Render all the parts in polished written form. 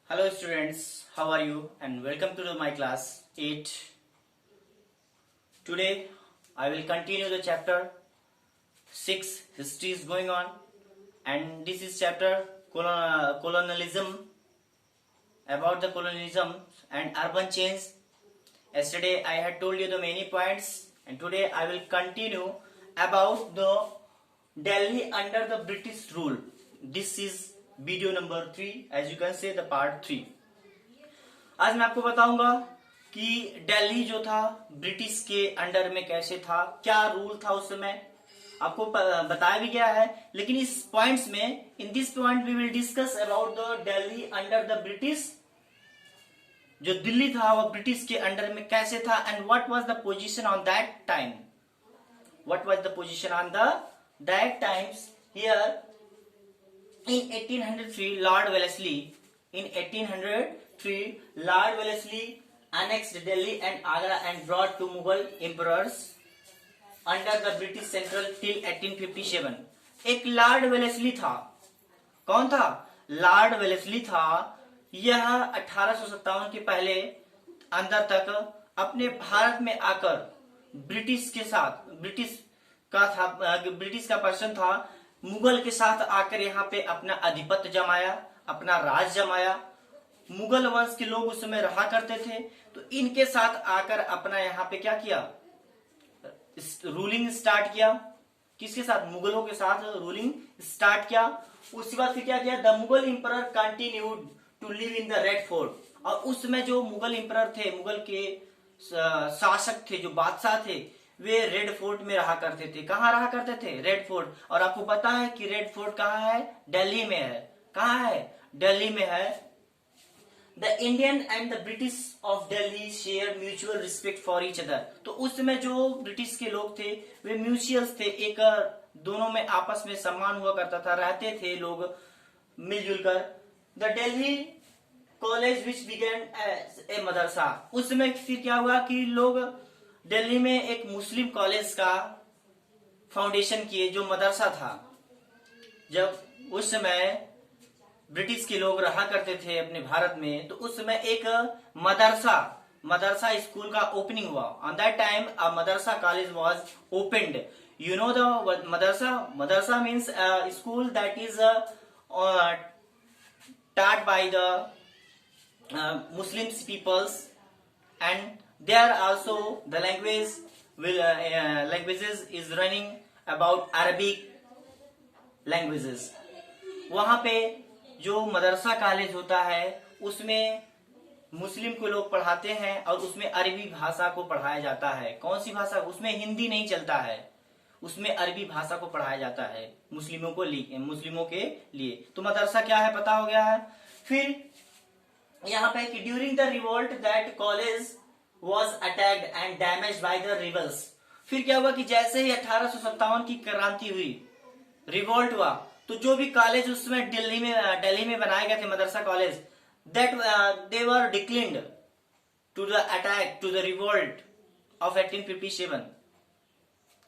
Hello students, how are you and welcome to my class 8. Today I will continue the chapter 6 history is going on and this is chapter colonialism, about the colonialism and urban change. Yesterday I had told you the many points and today I will continue about the Delhi under the British rule. This is video number 3 as you can say the part 3। आज मैं आपको बताऊंगा कि दिल्ली जो था British के under में कैसे था, क्या रूल था उस समय, आपको बताया भी गया है। लेकिन इस पॉइंट्स में, in this point we will discuss about the Delhi under the British. जो दिल्ली था वो ब्रिटिश के अंडर में कैसे था and what was the position on that time, what was the position on the that times here. In 1803, Lord Wellesley annexed Delhi and Agra and brought to Mughal emperors under the British Central till 1857। एक Lord Wellesley था। कौन था? Lord Wellesley था। यह 1857 के पहले अंदर तक अपने भारत में आकर ब्रिटिश का पर्सन था, मुगल के साथ आकर यहाँ पे अपना आधिपत्य जमाया, अपना राज जमाया। मुगल वंश के लोग उस समय रहा करते थे, तो इनके साथ आकर अपना यहाँ पे क्या किया, रूलिंग स्टार्ट किया। किसके साथ? मुगलों के साथ रूलिंग स्टार्ट किया। उसके बाद फिर क्या किया, the Mughal emperor continued to live in the Red Fort. और उसमें जो मुगल इंपरर थे, मुगल के शासक थे, जो बादशाह थे, वे रेड फोर्ट में रहा करते थे। कहाँ रहा करते थे? रेड फोर्ट। और आपको पता है कि रेड फोर्ट कहाँ है? दिल्ली में है। कहाँ है? दिल्ली में है। The Indian and the British of Delhi share mutual respect for each other. तो उस समय जो ब्रिटिश के लोग थे वे म्यूचुअल्स थे, एक दोनों में आपस में सम्मान हुआ करता था, रहते थे लोग मिलजुल कर। The Delhi college which began as a madrasa. उस समय फिर क्या हुआ कि लोग दिल्ली में एक मुस्लिम कॉलेज का फाउंडेशन किए, जो मदरसा था। जब उस समय ब्रिटिश के लोग रहा करते थे अपने भारत में, तो उस समय एक मदरसा स्कूल का ओपनिंग हुआ। On that time a Madrasa college was opened. You know the Madrasa means school that is taught by the Muslims peoples, and there also the languages is running about Arabic languages। वहां पे जो मदरसा college होता है उसमें मुस्लिम को लोग पढ़ाते हैं और उसमें अरबी भाषा को पढ़ाया जाता है। कौन सी भाषा? उसमें हिंदी नहीं चलता है, उसमें अरबी भाषा को पढ़ाया जाता है मुस्लिमों के लिए। तो मदरसा क्या है पता हो गया है। फिर यहाँ पे कि during the revolt that college was attacked and damaged by the rebels। फिर क्या हुआ कि जैसे ही 1857 की क्रांति हुई, रिवोल्ट हुआ, तो जो भी कॉलेज उसमें दिल्ली में बनाए गए थे, madrasa college, that they were declined to the attack to the revolt of 1857।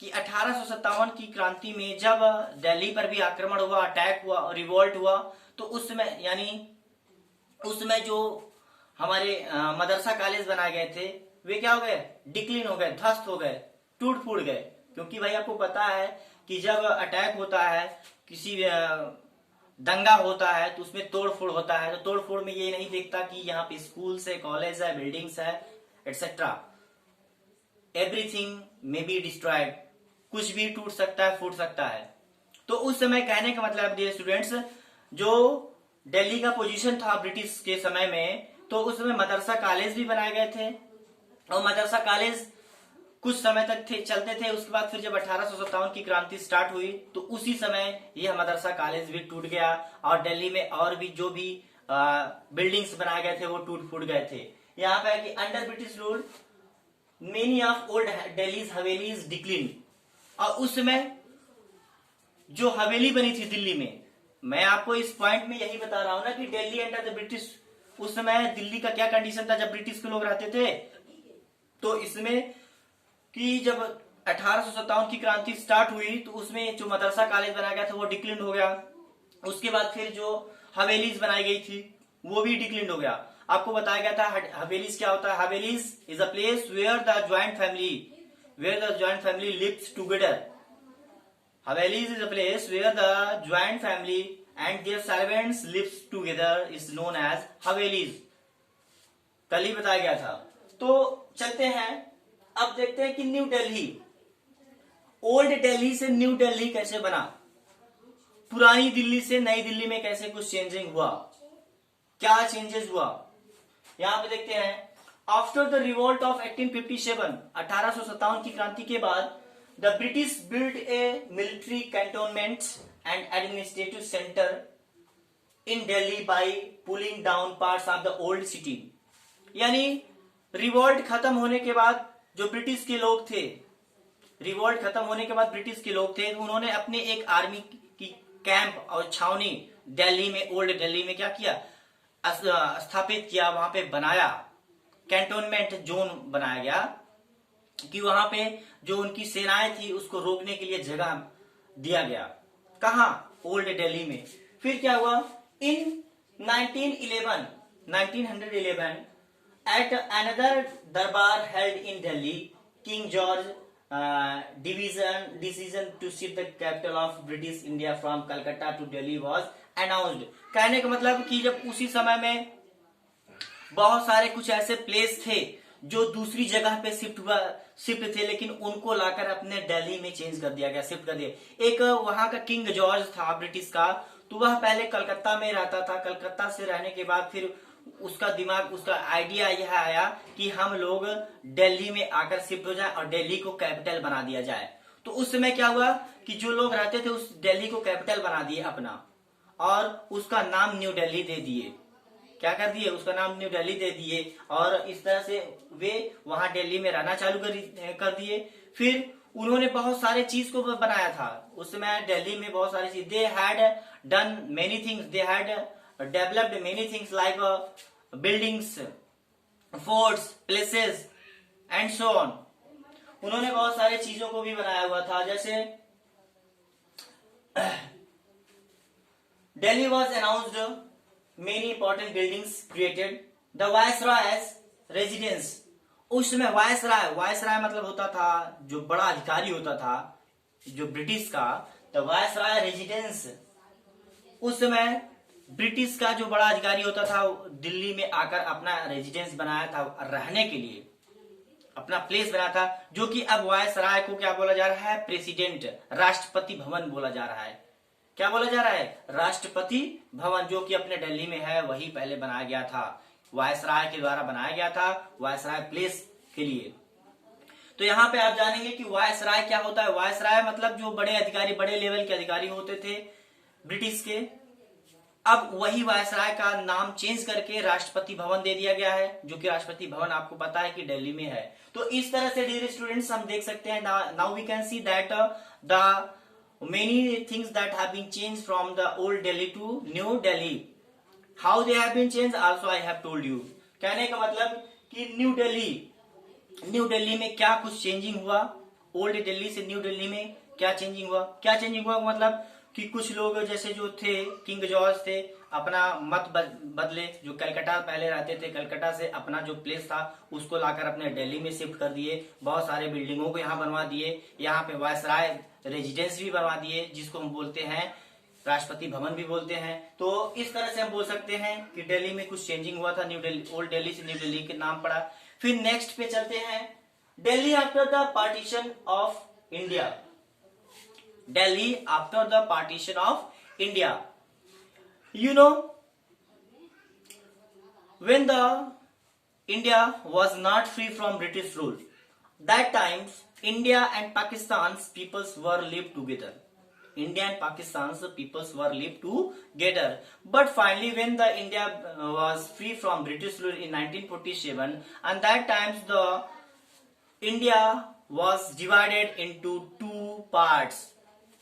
कि 1857 की क्रांति में जब दिल्ली पर भी आक्रमण हुआ, अटैक हुआ, रिवोल्ट हुआ, तो उस समय जो हमारे मदरसा कॉलेज बनाए गए थे वे क्या हो गए? डिक्लीन हो गए, ध्वस्त हो गए, टूट फूट गए। क्योंकि भाई आपको पता है कि जब अटैक होता है, किसी दंगा होता है, तो उसमें तोड़ फोड़ होता है। तो तोड़ फोड़ में ये नहीं देखता कि यहाँ पे स्कूल्स है, कॉलेज है, बिल्डिंग्स है, etcetera. Everything may be destroyed. कुछ भी टूट सकता है, फूट सकता है। तो उस समय कहने का मतलब डियर स्टूडेंट्स, जो दिल्ली का पोजीशन था ब्रिटिश के समय में, तो उस समय मदरसा कॉलेज भी बनाए गए थे और मदरसा कॉलेज कुछ समय तक चलते थे। उसके बाद फिर जब 1857 की क्रांति स्टार्ट हुई, तो उसी समय यह मदरसा कॉलेज भी टूट गया और दिल्ली में और भी जो भी बिल्डिंग्स बनाए गए थे वो टूट फूट गए थे। यहाँ पे कि under British rule many of old Delhi's havelis decline. और उस समय जो हवेली बनी थी दिल्ली में, मैं आपको इस पॉइंट में यही बता रहा हूं ना कि दिल्ली अंडर द ब्रिटिश, उस समय दिल्ली का क्या कंडीशन था जब ब्रिटिश के लोग रहते थे। तो इसमें कि जब 1857 की क्रांति स्टार्ट हुई, तो उसमें जो मदरसा कॉलेज बनाया गया था वो डिक्लीन हो गया। उसके बाद फिर जो हवेलीज बनाई गई थी, वो भी डिक्लिन हो गया। आपको बताया गया था हवेलीज क्या होता है। Havelis is a place where the joint family lives together. Havelis is a place where the joint family and their servants lives together is known as havelis. कल ही बताया गया था। तो चलते हैं, अब देखते हैं कि न्यू दिल्ली, ओल्ड दिल्ली से न्यू दिल्ली कैसे बना, पुरानी दिल्ली से नई दिल्ली में कैसे कुछ चेंजिंग हुआ, क्या चेंजेस हुआ। यहां पे देखते हैं, आफ्टर द रिवोल्ट ऑफ 1857, 1857 की क्रांति के बाद, the British build a military cantonment and administrative centre in Delhi by pulling down parts of the old city. यानी रिवोल्ट खत्म होने के बाद जो ब्रिटिश के लोग थे, रिवोल्ट खत्म होने के बाद ब्रिटिश के लोग थे, उन्होंने अपने एक आर्मी की कैंप और छावनी दिल्ली में, ओल्ड दिल्ली में क्या किया, स्थापित किया, वहां पे बनाया, कैंटोनमेंट जोन बनाया गया कि वहां पे जो उनकी सेनाएं थी उसको रोकने के लिए जगह दिया गया। कहा, ओल्ड दिल्ली में। फिर क्या हुआ, इन 1911 at another darbar held in Delhi, King George decision to shift the capital of British India from Calcutta to Delhi was announced। कहने का मतलब कि जब उसी समय में बहुत सारे कुछ ऐसे प्लेस थे जो दूसरी जगह पे शिफ्ट थे, लेकिन उनको लाकर अपने दिल्ली में चेंज कर दिया गया, शिफ्ट कर दिया। एक वहां का किंग जॉर्ज था ब्रिटिश का, तो वह पहले कलकत्ता में रहता था। कलकत्ता से रहने के बाद फिर उसका दिमाग, उसका आइडिया यह आया कि हम लोग दिल्ली में आकर शिफ्ट हो जाए और दिल्ली को कैपिटल बना दिया जाए। तो उस समय क्या हुआ कि जो लोग रहते थे उस दिल्ली को कैपिटल बना दिए अपना, और उसका नाम न्यू दिल्ली दे दिए। क्या कर दिए, उसका नाम न्यू दिल्ली दे दिए, और इस तरह से वे वहां दिल्ली में रहना चालू कर दिए। फिर उन्होंने बहुत सारे चीज को बनाया था उस समय दिल्ली में, बहुत सारी चीज। They had done many things, they had developed many things like buildings, forts, places and so on। उन्होंने बहुत सारे चीजों को भी बनाया हुआ था, जैसे Delhi was announced many important buildings created, the viceroy's residence। उस समय वायसराय मतलब होता था जो बड़ा अधिकारी होता था जो ब्रिटिश का, द वायसराय रेजिडेंस। उस समय ब्रिटिश का जो बड़ा अधिकारी होता था दिल्ली में आकर अपना रेजिडेंस बनाया था, रहने के लिए अपना प्लेस बनाया था, जो कि अब वायसराय को क्या बोला जा रहा है, प्रेसिडेंट, राष्ट्रपति भवन बोला जा रहा है। क्या बोला जा रहा है, राष्ट्रपति भवन, जो कि अपने दिल्ली में है, वही पहले बनाया गया था, वायसराय के द्वारा बनाया गया था, वायसराय प्लेस के लिए। तो यहाँ पे आप जानेंगे कि वायसराय क्या होता है। वायसराय मतलब जो बड़े अधिकारी, बड़े लेवल के अधिकारी होते थे ब्रिटिश के, अब वही वायसराय का नाम चेंज करके राष्ट्रपति भवन दे दिया गया है, जो कि राष्ट्रपति भवन आपको पता है कि दिल्ली में है। तो इस तरह से डियर स्टूडेंट्स हम देख सकते हैं, now we can see that the many things that have been change from the old Delhi to New Delhi. How they have been change also I have told you. कहने का मतलब कि न्यू दिल्ली में क्या कुछ चेंजिंग हुआ, ओल्ड दिल्ली से न्यू दिल्ली में क्या चेंजिंग हुआ, मतलब कि कुछ लोग जैसे जो थे किंग जॉर्ज थे, अपना मत बदले, जो कलकत्ता पहले रहते थे, कलकत्ता से अपना जो प्लेस था उसको लाकर अपने दिल्ली में शिफ्ट कर दिए, बहुत सारे बिल्डिंगों को यहाँ बनवा दिए, यहाँ पे वायसराय रेजिडेंस भी बनवा दिए, जिसको हम बोलते हैं राष्ट्रपति भवन भी बोलते हैं। तो इस तरह से हम बोल सकते हैं कि दिल्ली में कुछ चेंजिंग हुआ था, न्यू दिल्ली, ओल्ड दिल्ली से न्यू दिल्ली के नाम पड़ा। फिर नेक्स्ट पे चलते हैं, Delhi after the partition of India. Delhi after the partition of India. You know, when the India was not free from British rule, that times India and Pakistan's peoples were lived together. India and Pakistan's peoples were lived together. But finally, when the India was free from British rule in 1947, and that times the India was divided into two parts,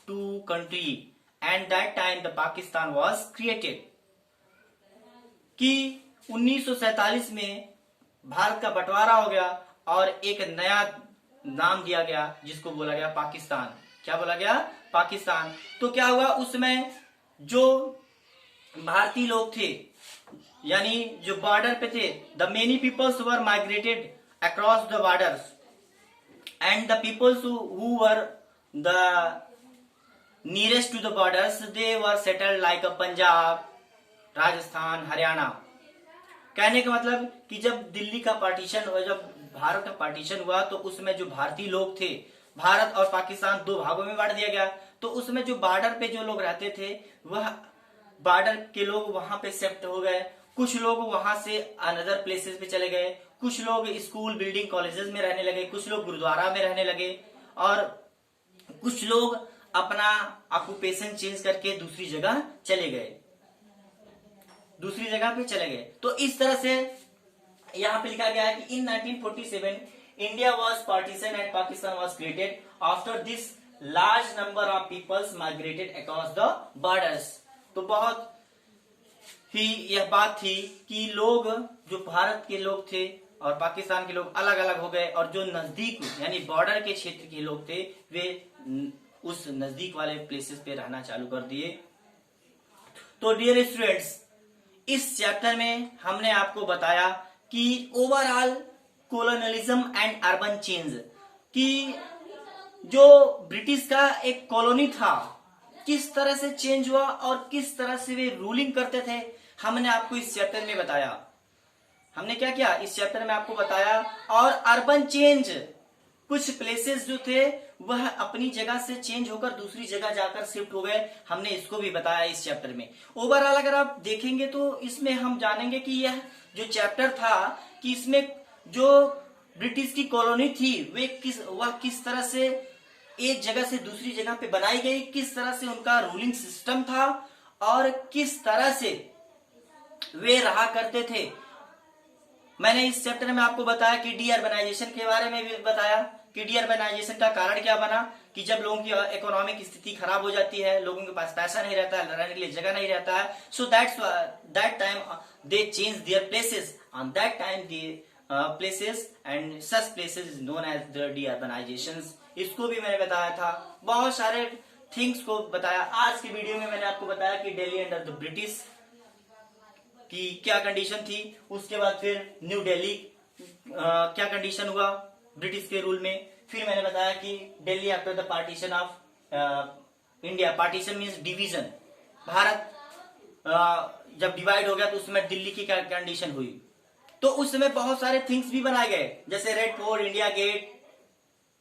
two country, and that time the Pakistan was created। कि 1947 में भारत का बंटवारा हो गया और एक नया नाम दिया गया जिसको बोला गया पाकिस्तान। क्या बोला गया, पाकिस्तान। तो क्या हुआ, उसमें जो भारतीय लोग थे, यानी जो बॉर्डर पे थे, the many peoples were migrated across the borders and the peoples who were the nearest to the borders they were settled like Punjab, Rajasthan, Haryana. कहने का मतलब कि जब दिल्ली का पार्टीशन हुआ, जब भारत का पार्टीशन हुआ, तो उसमें जो भारतीय लोग थे, भारत और पाकिस्तान दो भागों में बांट दिया गया, तो उसमें जो बॉर्डर पे जो लोग रहते थे वह बॉर्डर के लोग वहां पे शिफ्ट हो गए, कुछ लोग वहां से अनदर प्लेसेस पे चले गए, कुछ लोग स्कूल बिल्डिंग कॉलेजेस में रहने लगे, कुछ लोग गुरुद्वारा में रहने लगे, और कुछ लोग अपना ऑक्यूपेशन चेंज करके दूसरी जगह चले गए, दूसरी जगह पे चले गए। तो इस तरह से यहां पे लिखा गया है कि in 1947 India was partition and Pakistan was created. After this large number of peoples migrated across the borders. तो बहुत ही यह बात थी कि लोग, जो भारत के लोग थे और पाकिस्तान के लोग अलग अलग हो गए, और जो नजदीक यानी बॉर्डर के क्षेत्र के लोग थे वे उस नजदीक वाले प्लेसेस पे रहना चालू कर दिए। तो डियर स्टूडेंट्स, इस चैप्टर में हमने आपको बताया कि overall colonialism and urban change, कि जो ब्रिटिश का एक कॉलोनी था किस तरह से चेंज हुआ और किस तरह से वे रूलिंग करते थे, हमने आपको इस चैप्टर में बताया। हमने क्या किया इस चैप्टर में आपको बताया। और अर्बन चेंज, कुछ प्लेसेस जो थे वह अपनी जगह से चेंज होकर दूसरी जगह जाकर शिफ्ट हो गए, हमने इसको भी बताया इस चैप्टर में। ओवरऑल अगर आप देखेंगे तो इसमें हम जानेंगे कि यह जो चैप्टर था कि इसमें जो ब्रिटिश की कॉलोनी थी वह किस तरह से एक जगह से दूसरी जगह पे बनाई गई, किस तरह से उनका रूलिंग सिस्टम था और किस तरह से वे रहा करते थे। मैंने इस चैप्टर में आपको बताया कि डी अर्बनाइजेशन के बारे में भी बताया कि डी अर्बनाइजेशन का कारण क्या बना, कि जब लोगों की इकोनॉमिक स्थिति खराब हो जाती है, लोगों के पास पैसा नहीं रहता है, रहने के लिए जगह नहीं रहता है, so that time they change their places, on that time they places and such places is known as the de urbanisation. इसको भी मैंने बताया था, बहुत सारे थिंग्स को बताया। आज की वीडियो में मैंने आपको बताया कि दिल्ली अंडर द ब्रिटिश की क्या कंडीशन थी, उसके बाद फिर न्यू दिल्ली क्या कंडीशन हुआ ब्रिटिश के रूल में, फिर मैंने बताया कि Delhi after the partition of India, partition means division, Bharat जब डिवाइड हो गया तो उसमें दिल्ली की क्या कंडीशन हुई। तो उस समय बहुत सारे थिंग्स भी बनाए गए, जैसे रेड फोर्ट, इंडिया गेट,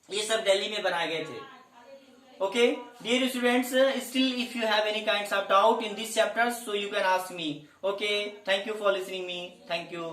ये सब दिल्ली में बनाए गए थे। Okay, dear students, still if you have any kinds of doubt in this chapter, so you can ask me. Okay, thank you for listening me. Thank you.